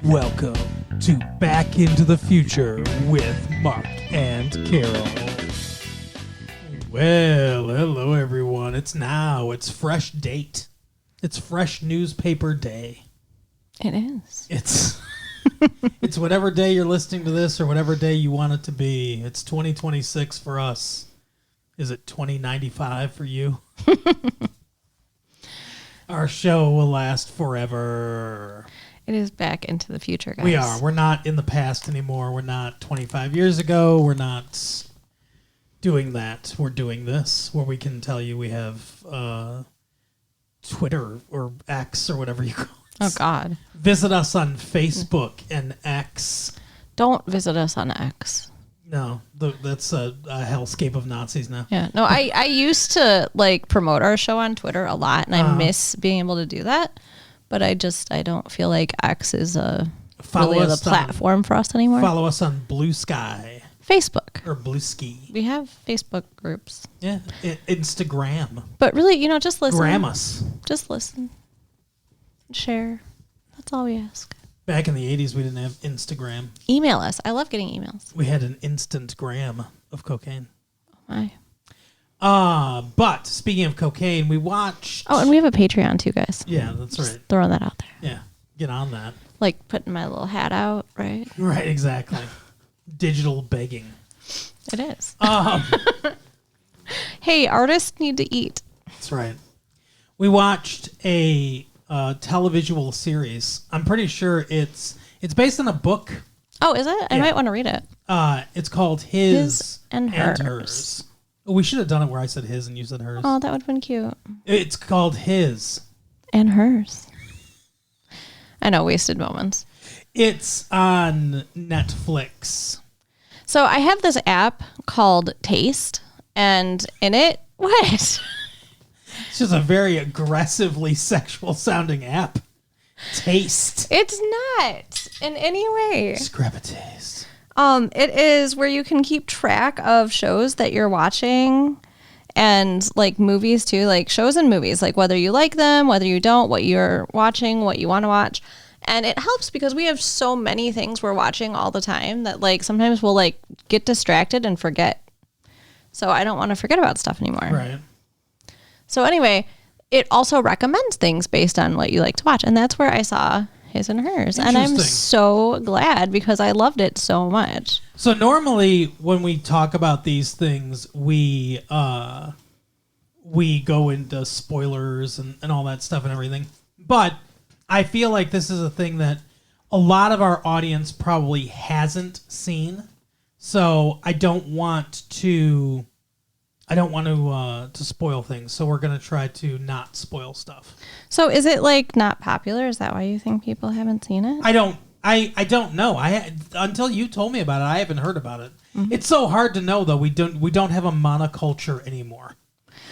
Welcome to Back into the Future with Mark and Carol. Well, hello everyone. It's fresh date. It's fresh newspaper day. It is. It's whatever day you're listening to this or whatever day you want it to be. It's 2026 for us. Is it 2095 for you? Our show will last forever. It is Back into the Future, guys. We are. We're not in the past anymore. We're not 25 years ago. We're not doing that. We're doing this where we can tell you we have Twitter or X or whatever you call it. Oh, God. Visit us on Facebook and X. Don't visit us on X. No, that's a hellscape of Nazis now. Yeah. No, I used to promote our show on Twitter a lot, and I miss being able to do that. But I don't feel like X is really the platform for us anymore. Follow us on Blue Sky. Facebook. Or Blue Ski. We have Facebook groups. Yeah. Instagram. But really, just listen. Gram us. Just listen. Share. That's all we ask. Back in the 80s, we didn't have Instagram. Email us. I love getting emails. We had an instant gram of cocaine. Oh, my. But speaking of cocaine, we watched... Oh, and we have a Patreon too, guys. Yeah, that's Just right. throwing that out there. Yeah, get on that. Like putting my little hat out, right? Right, exactly. Digital begging. It is. Hey, artists need to eat. That's right. We watched a televisual series. I'm pretty sure it's based on a book. Oh, is it? I Yeah. might want to read it. It's called His and Hers. We should have done it where I said his and you said hers. Oh, that would have been cute. It's called His. And Hers. I know, wasted moments. It's on Netflix. So I have this app called Taste, and in it, what? It's just a very aggressively sexual sounding app. Taste. It's not in any way. Just grab a taste. It is where you can keep track of shows that you're watching and movies too, shows and movies, whether you like them, whether you don't, what you're watching, what you want to watch. And it helps because we have so many things we're watching all the time that sometimes we'll get distracted and forget. So I don't want to forget about stuff anymore. Right. So anyway, it also recommends things based on what you like to watch. And that's where I saw His and Hers. And I'm so glad because I loved it so much. So normally when we talk about these things, we go into spoilers and all that stuff and everything. But I feel like this is a thing that a lot of our audience probably hasn't seen. So I don't want to spoil things. So we're going to try to not spoil stuff. So is it not popular? Is that why you think people haven't seen it? I don't know. Until you told me about it, I haven't heard about it. Mm-hmm. It's so hard to know though. We don't have a monoculture anymore.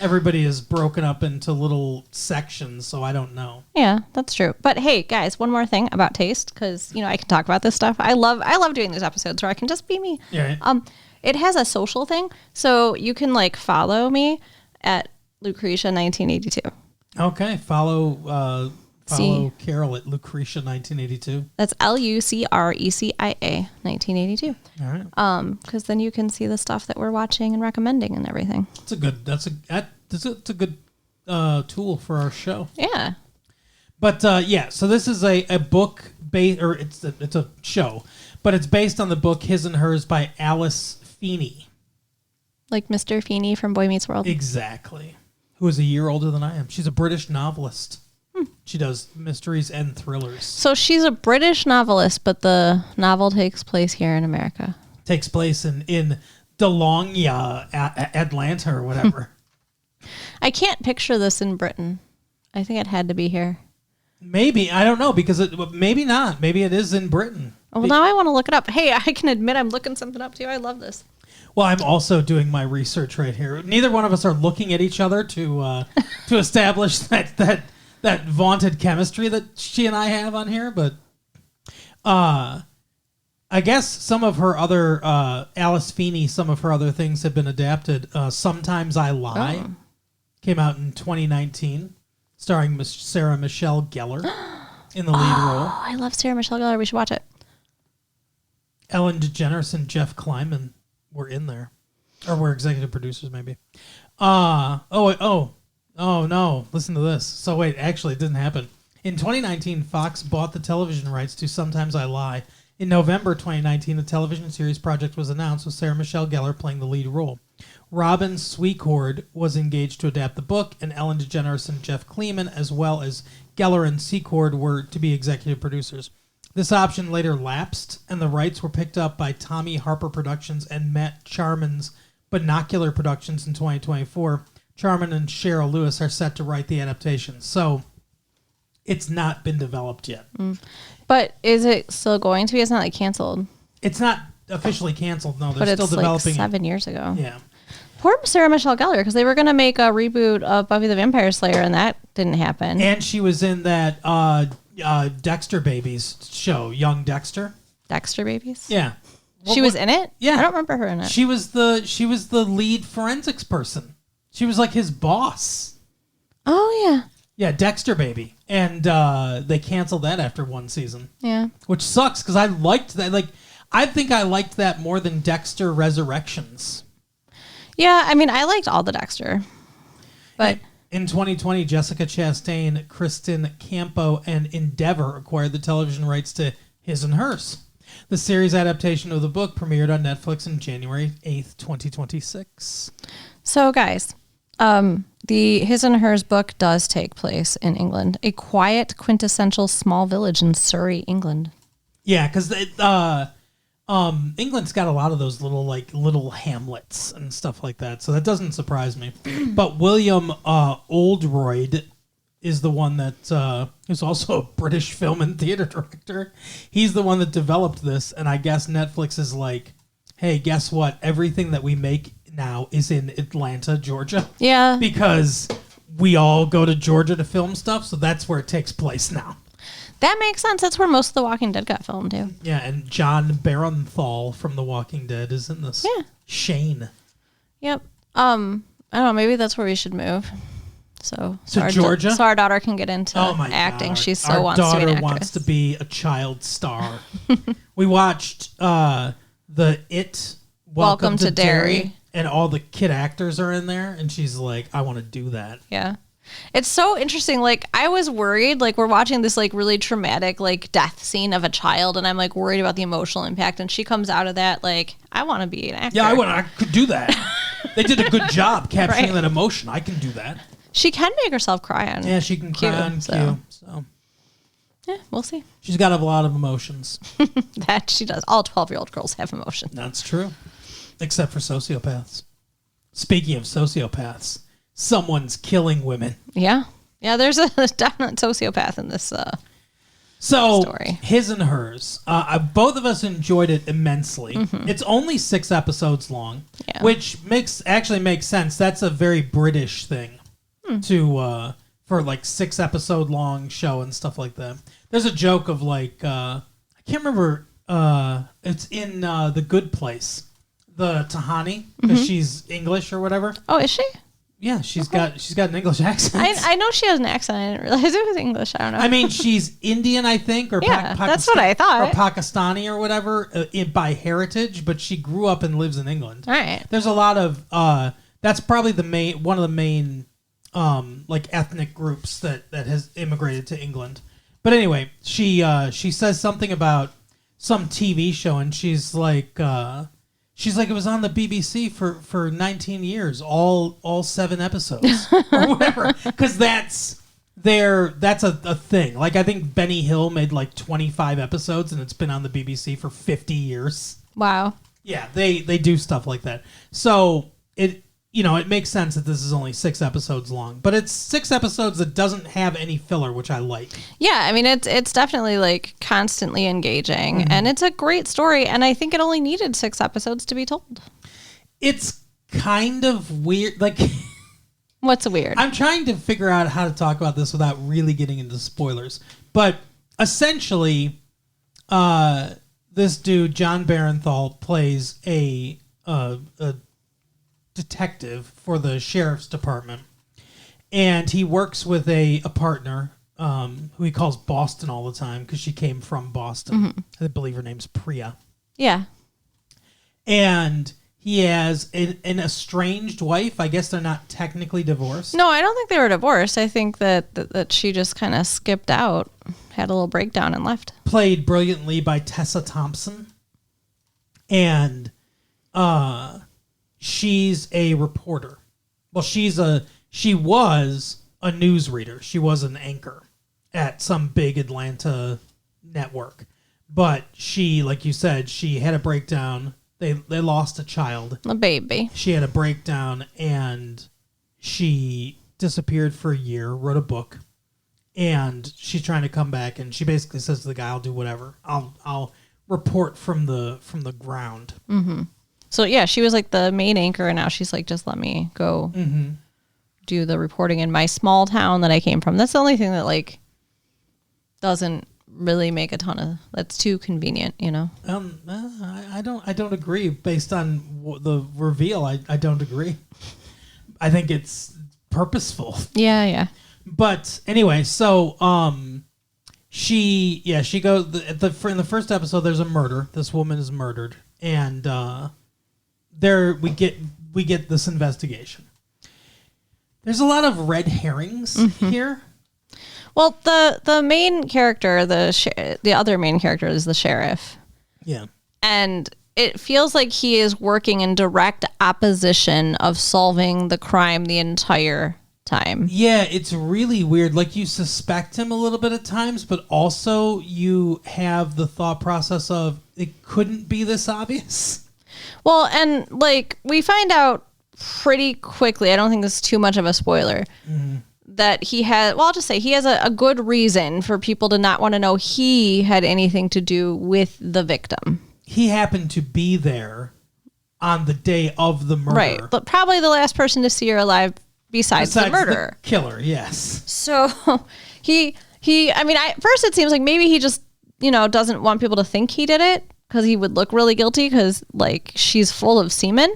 Everybody is broken up into little sections, so I don't know. Yeah, that's true. But hey, guys, one more thing about Taste, because I can talk about this stuff. I love doing these episodes where I can just be me. Yeah. It has a social thing, so you can follow me at Lucretia1982. Okay, follow Carol at Lucretia 1982. That's LUCRECIA 1982. All right. Because then you can see the stuff that we're watching and recommending and everything. It's a good tool for our show. Yeah. But so this is a book based, or it's a show, but it's based on the book His and Hers by Alice Feeney. Like Mr. Feeney from Boy Meets World. Exactly. Who is a year older than I am. She's a British novelist. She does mysteries and thrillers. So she's a British novelist, but the novel takes place here in America. Takes place in DeLongya, Atlanta, or whatever. I can't picture this in Britain. I think it had to be here. Maybe. I don't know, because maybe not. Maybe it is in Britain. Well, now I want to look it up. Hey, I can admit I'm looking something up too. I love this. Well, I'm also doing my research right here. Neither one of us are looking at each other to establish that vaunted chemistry that she and I have on here, but I guess some of her other Alice Feeney, some of her other things have been adapted. Sometimes I Lie came out in 2019, starring Sarah Michelle Gellar. in the lead role. Oh, I love Sarah Michelle Gellar. We should watch it. Ellen DeGeneres and Jeff Kleiman were in there. Or were executive producers, maybe. Oh, no. Listen to this. So, wait, actually, it didn't happen. In 2019, Fox bought the television rights to Sometimes I Lie. In November 2019, a television series project was announced with Sarah Michelle Gellar playing the lead role. Robin Sweecord was engaged to adapt the book, and Ellen DeGeneres and Jeff Kleiman, as well as Gellar and Secord, were to be executive producers. This option later lapsed, and the rights were picked up by Tommy Harper Productions and Matt Charman's Binocular Productions in 2024. Charman and Cheryl Lewis are set to write the adaptation. So, it's not been developed yet. But is it still going to be? It's not like canceled. It's not officially canceled, no. They're But still it's developing like 7 years ago. Yeah. Poor Sarah Michelle Gellar, because they were going to make a reboot of Buffy the Vampire Slayer, and that didn't happen. And she was in that Dexter Babies show, Young Dexter. Dexter Babies? Yeah. She was in it? Yeah. I don't remember her in it. She was the lead forensics person. She was like his boss. Oh, yeah. Yeah, Dexter Baby. And they canceled that after one season. Yeah. Which sucks, because I liked that. Like, I think I liked that more than Dexter Resurrections. Yeah, I mean, I liked all the Dexter. But in 2020, Jessica Chastain, Kristen Campo, and Endeavor acquired the television rights to His and Hers. The series adaptation of the book premiered on Netflix on January 8th, 2026. So, guys, the His and Hers book does take place in England, a quiet, quintessential small village in Surrey, England. Yeah, because England's got a lot of those little hamlets and stuff like that, so that doesn't surprise me. But William Oldroyd is the one that is also a British film and theater director. He's the one that developed this, and I guess Netflix is like, hey, guess what? Everything that we make now is in Atlanta, Georgia. Yeah. Because we all go to Georgia to film stuff, so that's where it takes place now. That makes sense. That's where most of The Walking Dead got filmed, too. Yeah, and John Barenthal from The Walking Dead is in this. Yeah. Shane. Yep. I don't know. Maybe that's where we should move. So Georgia? So our daughter can get into acting. God. She so our wants to be an daughter actress. wants to be a child star. We watched the It Welcome to Derry, and all the kid actors are in there, and she's like, I want to do that. Yeah. It's so interesting. Like, I was worried, like, we're watching this, like, really traumatic, like, death scene of a child, and I'm, like, worried about the emotional impact, and she comes out of that, like, I want to be an actor. Yeah, I could do that. They did a good job capturing Right. that emotion. I can do that. She can make herself cry on Yeah, she can cry on cue. So yeah, we'll see. she's got a lot of emotions. That she does. All 12-year-old girls have emotions. That's true. Except for sociopaths. Speaking of sociopaths, someone's killing women. Yeah. Yeah, there's a definite sociopath in this story. His and Hers. Both of us enjoyed it immensely. Mm-hmm. It's only 6 episodes long, which makes sense. That's a very British thing to for like 6 episode long show and stuff like that. There's a joke of like I can't remember. It's in The Good Place. The Tahani, because she's English or whatever. Oh, is she? Yeah, she's got an English accent. I know she has an accent. I didn't realize it was English. I don't know. I mean, she's Indian, I think, or that's what I thought. or Pakistani or whatever by heritage, but she grew up and lives in England. All right. There's a lot of that's probably one of the main like ethnic groups that has immigrated to England. But anyway, she says something about some TV show, and she's like, it was on the BBC for 19 years, all 7 episodes or whatever, because that's a thing. Like, I think Benny Hill made like 25 episodes, and it's been on the BBC for 50 years. Wow. Yeah, they do stuff like that. So it makes sense that this is only 6 episodes long, but it's 6 episodes that doesn't have any filler, which I like. Yeah, I mean, it's definitely like constantly engaging, and it's a great story, and I think it only needed 6 episodes to be told. It's kind of weird. Like, what's weird? I'm trying to figure out how to talk about this without really getting into spoilers, but essentially, this dude, John Barenthal, plays a detective for the sheriff's department, and he works with a partner who he calls Boston all the time because she came from Boston. I believe her name's Priya. Yeah. And he has an estranged wife. I guess they're not technically divorced. No, I don't think they were divorced. I think that she just kind of skipped out, had a little breakdown, and left. Played brilliantly by Tessa Thompson. And she's a reporter. Well, she was a newsreader. She was an anchor at some big Atlanta network. But she, like you said, she had a breakdown. They lost a child. A baby. She had a breakdown and she disappeared for a year, wrote a book, and she's trying to come back, and she basically says to the guy, I'll do whatever. I'll report from the ground. Mm-hmm. So yeah, she was like the main anchor, and now she's like, just let me go do the reporting in my small town that I came from. That's the only thing that like doesn't really make a ton of, that's too convenient, you know. I don't agree. Based on the reveal, I don't agree. I think it's purposeful. Yeah. But anyway, so she goes in the first episode. There's a murder. This woman is murdered, and there we get this investigation. There's a lot of red herrings here. Well, the main character, the other main character is the sheriff. Yeah. And it feels like he is working in direct opposition of solving the crime the entire time. Yeah, it's really weird. Like, you suspect him a little bit at times, but also you have the thought process of it couldn't be this obvious. Well, and like we find out pretty quickly, I don't think this is too much of a spoiler, that he has, well, I'll just say he has a good reason for people to not want to know he had anything to do with the victim. He happened to be there on the day of the murder. Right, but probably the last person to see her alive besides the murderer. The killer, yes. So he I mean, first it seems like maybe he just, doesn't want people to think he did it because he would look really guilty because, like, she's full of semen.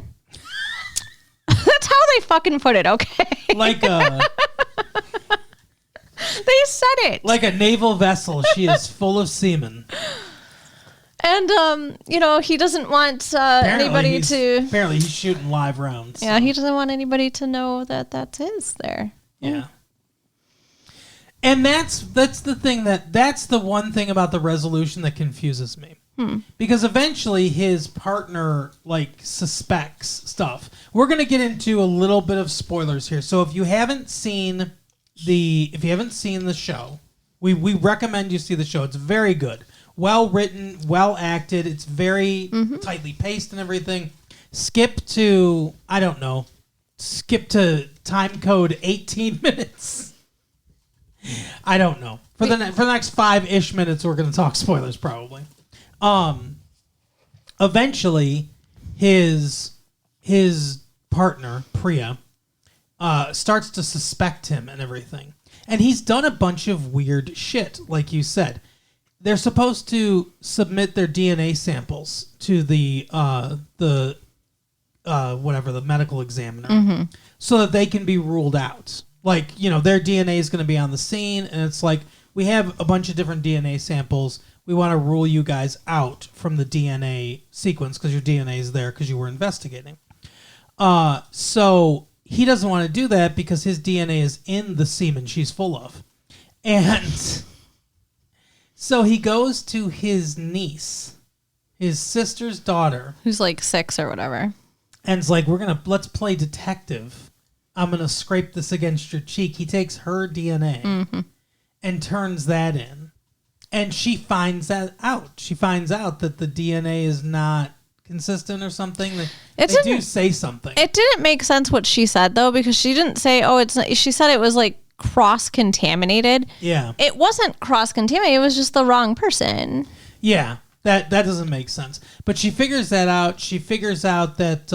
That's how they fucking put it, okay? Like a... They said it. Like a naval vessel, she is full of semen. And, he doesn't want anybody to... Apparently he's shooting live rounds. Yeah, he doesn't want anybody to know that that's his there. Yeah. And that's the thing that's the one thing about the resolution that confuses me. Because eventually his partner, like, suspects stuff. We're going to get into a little bit of spoilers here. So if you haven't seen the show, we recommend you see the show. It's very good. Well written, well acted. It's very tightly paced and everything. Skip to time code 18 minutes. I don't know. For the next 5-ish minutes, we're going to talk spoilers probably. Eventually, his partner, Priya, starts to suspect him and everything. And he's done a bunch of weird shit, like you said. They're supposed to submit their DNA samples to the medical examiner so that they can be ruled out. Like, their DNA is going to be on the scene, and it's like, we have a bunch of different DNA samples. We want to rule you guys out from the DNA sequence because your DNA is there because you were investigating. So he doesn't want to do that because his DNA is in the semen she's full of. And so he goes to his niece, his sister's daughter. Who's like 6 or whatever. And it's like, let's play detective. I'm going to scrape this against your cheek. He takes her DNA and turns that in. And she finds that out. She finds out that the DNA is not consistent or something. They do say something. It didn't make sense what she said, though, because she didn't say, it's not. She said it was like cross-contaminated. Yeah. It wasn't cross-contaminated. It was just the wrong person. Yeah, that doesn't make sense. But she figures that out. She figures out that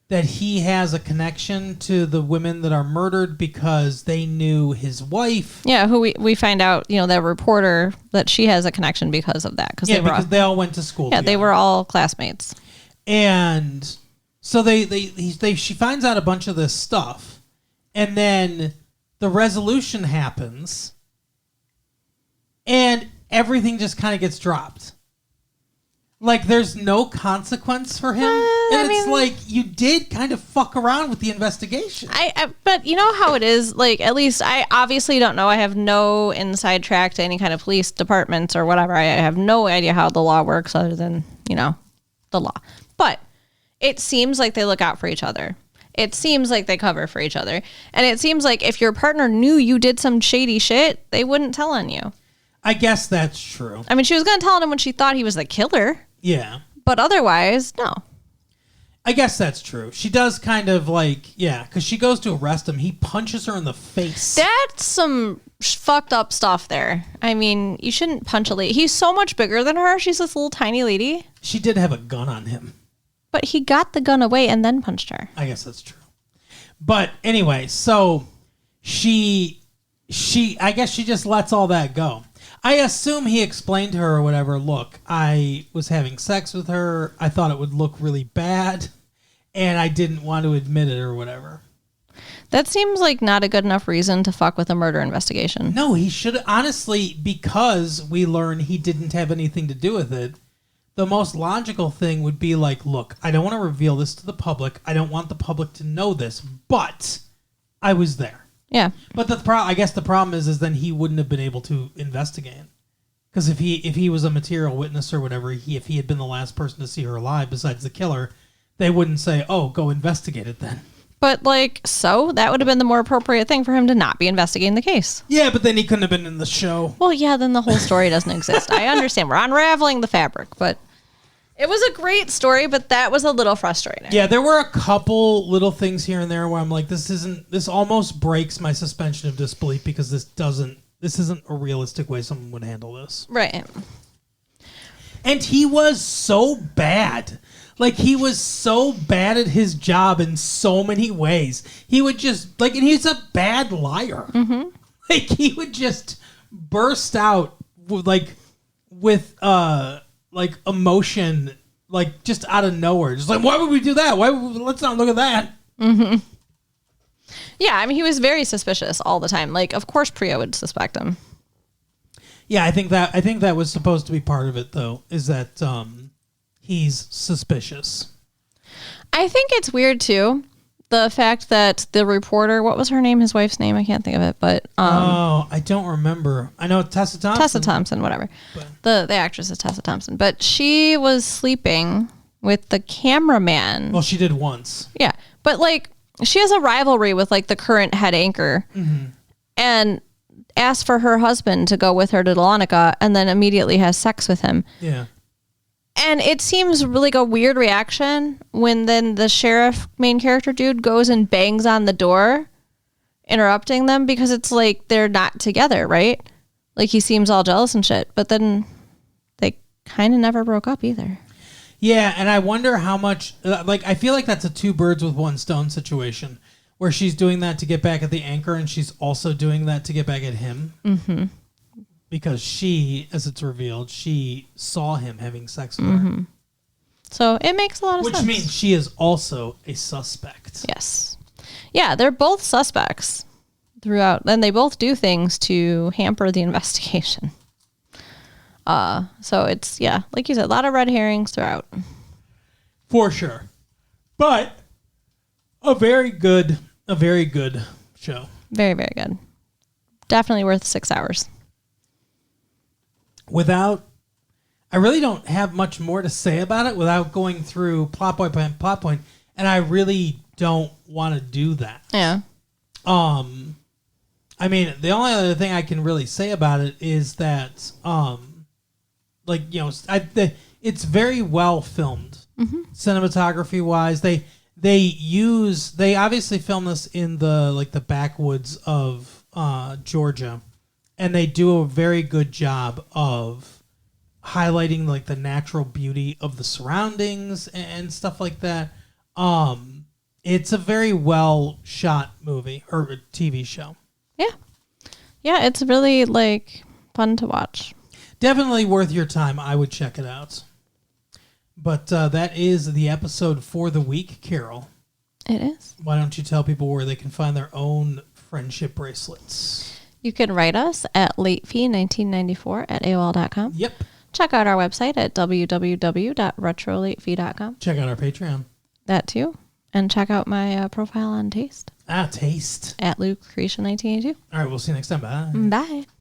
that he has a connection to the women that are murdered because they knew his wife. Yeah, who we find out, that reporter, that she has a connection because of that. Because they all went to school together. They were all classmates. And so she finds out a bunch of this stuff. And then the resolution happens. and everything just kind of gets dropped. Like, there's no consequence for him. And it's like, you did kind of fuck around with the investigation. But you know how it is? Like, at least I obviously don't know. I have no inside track to any kind of police departments or whatever. I have no idea how the law works other than, the law. But it seems like they look out for each other. It seems like they cover for each other. And it seems like if your partner knew you did some shady shit, they wouldn't tell on you. I guess that's true. I mean, she was going to tell on him when she thought he was the killer. Yeah. But otherwise, no. I guess that's true. She does kind of because she goes to arrest him. He punches her in the face. That's some fucked up stuff there. I mean, you shouldn't punch a lady. He's so much bigger than her. She's this little tiny lady. She did have a gun on him. But he got the gun away and then punched her. I guess that's true. But anyway, so I guess she just lets all that go. I assume he explained to her or whatever, look, I was having sex with her. I thought it would look really bad, and I didn't want to admit it or whatever. That seems like not a good enough reason to fuck with a murder investigation. No, he should, honestly, because we learn he didn't have anything to do with it, the most logical thing would be like, look, I don't want to reveal this to the public. I don't want the public to know this, but I was there. Yeah. But I guess the problem is then he wouldn't have been able to investigate. Because if he was a material witness or whatever, if he had been the last person to see her alive besides the killer, they wouldn't say, oh, go investigate it then. But that would have been the more appropriate thing for him to not be investigating the case. Yeah, but then he couldn't have been in the show. Well, yeah, then the whole story doesn't exist. I understand. We're unraveling the fabric, but it was a great story, but that was a little frustrating. Yeah, there were a couple little things here and there where I'm like, this almost breaks my suspension of disbelief because this isn't a realistic way someone would handle this. Right. And he was so bad. Like, he was so bad at his job in so many ways. He would just, and he's a bad liar. Mm-hmm. Like, he would just burst out with emotion, just out of nowhere. Just like, why would we do that? Let's not look at that. Mm-hmm. Yeah, I mean, he was very suspicious all the time. Of course Priya would suspect him. Yeah, I think that was supposed to be part of it, though, is that he's suspicious. I think it's weird, too, the fact that the reporter, what was her name, his wife's name? I can't think of it, but... I don't remember. I know Tessa Thompson. Tessa Thompson, whatever. But the actress is Tessa Thompson. But she was sleeping with the cameraman. Well, she did once. Yeah, but, she has a rivalry with, the current head anchor. Mm-hmm. And asked for her husband to go with her to Dahlonega and then immediately has sex with him. Yeah. And it seems really a weird reaction when then the sheriff main character dude goes and bangs on the door, interrupting them, because it's they're not together, right? He seems all jealous and shit, but then they kind of never broke up either. Yeah, and I wonder how much, I feel like that's a two birds with one stone situation, where she's doing that to get back at the anchor and she's also doing that to get back at him. Mm-hmm. Because she, as it's revealed, she saw him having sex with her. So it makes a lot of sense. Which means she is also a suspect. Yes. Yeah, they're both suspects throughout. And they both do things to hamper the investigation. So it's, like you said, a lot of red herrings throughout. For sure. But a very good show. Very, very good. Definitely worth 6 hours. I really don't have much more to say about it without going through plot point by plot point, and I really don't want to do that. Yeah. I mean, the only other thing I can really say about it is that, it's very well filmed, cinematography wise. They obviously film this in the backwoods of Georgia. And they do a very good job of highlighting the natural beauty of the surroundings and stuff like that. It's a very well shot movie or TV show. Yeah. Yeah, it's really fun to watch. Definitely worth your time. I would check it out. But that is the episode for the week, Carol. It is. Why don't you tell people where they can find their own friendship bracelets? You can write us at latefee1994 at AOL.com. Yep. Check out our website at www.retrolatefee.com. Check out our Patreon. That too. And check out my profile on Taste Taste. at Luke Creation 1982. All right, we'll see you next time. Bye. Bye.